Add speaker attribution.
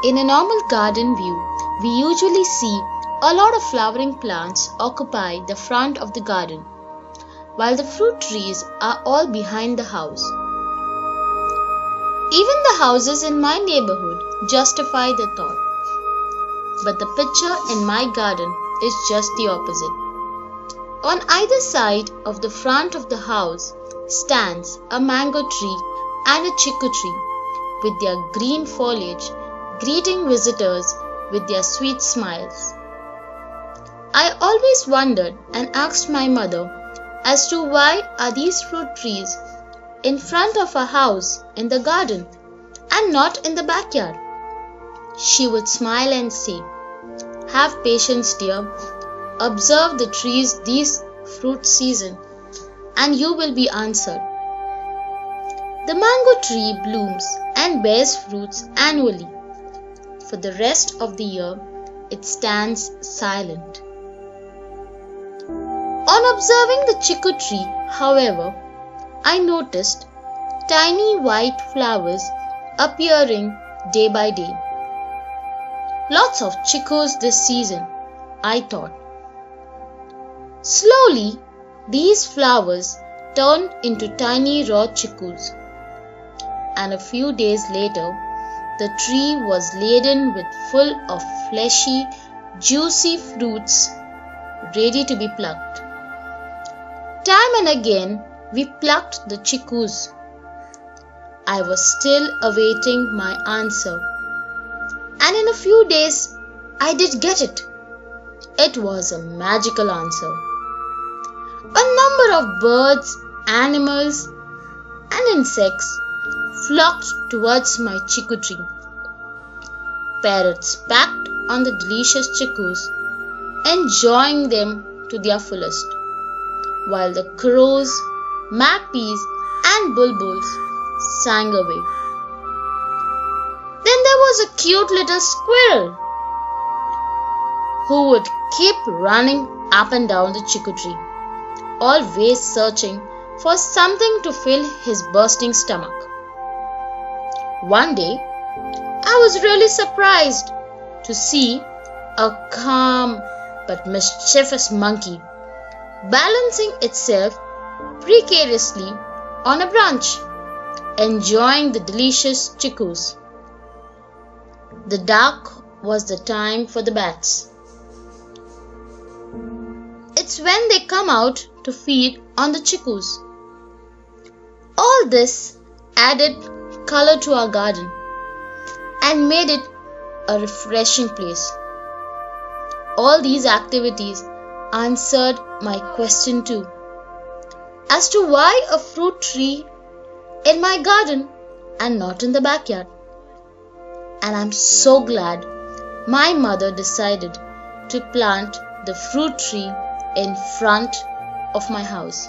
Speaker 1: In a normal garden view, we usually see a lot of flowering plants occupy the front of the garden, while the fruit trees are all behind the house. Even the houses in my neighborhood justify the thought. But the picture in my garden is just the opposite. On either side of the front of the house stands a mango tree and a chiku tree with their green foliage greeting visitors with their sweet smiles. I always wondered and asked my mother as to why are these fruit trees in front of our house in the garden and not in the backyard. She would smile and say, "Have patience, dear. Observe the trees this fruit season and you will be answered." The mango tree blooms and bears fruits annually. For the rest of the year, it stands silent. On observing the chiku tree, however, I noticed tiny white flowers appearing day by day. Lots of chikus this season, I thought. Slowly, these flowers turned into tiny raw chikus, and a few days later, the tree was laden with full of fleshy, juicy fruits ready to be plucked. Time and again, we plucked the chikus. I was still awaiting my answer, and in a few days, I did get it. It was a magical answer. A number of birds, animals, and insects flocked towards my chiku tree. Parrots packed on the delicious chikus, enjoying them to their fullest, while the crows, magpies, and bulbuls sang away. Then there was a cute little squirrel who would keep running up and down the chiku tree, always searching for something to fill his bursting stomach. One day, I was really surprised to see a calm but mischievous monkey balancing itself precariously on a branch, enjoying the delicious chikus. The dark was the time for the bats. It's when they come out to feed on the chikus. All this added color to our garden and made it a refreshing place. All these activities answered my question too, as to why a fruit tree in my garden and not in the backyard. And I'm so glad my mother decided to plant the fruit tree in front of my house.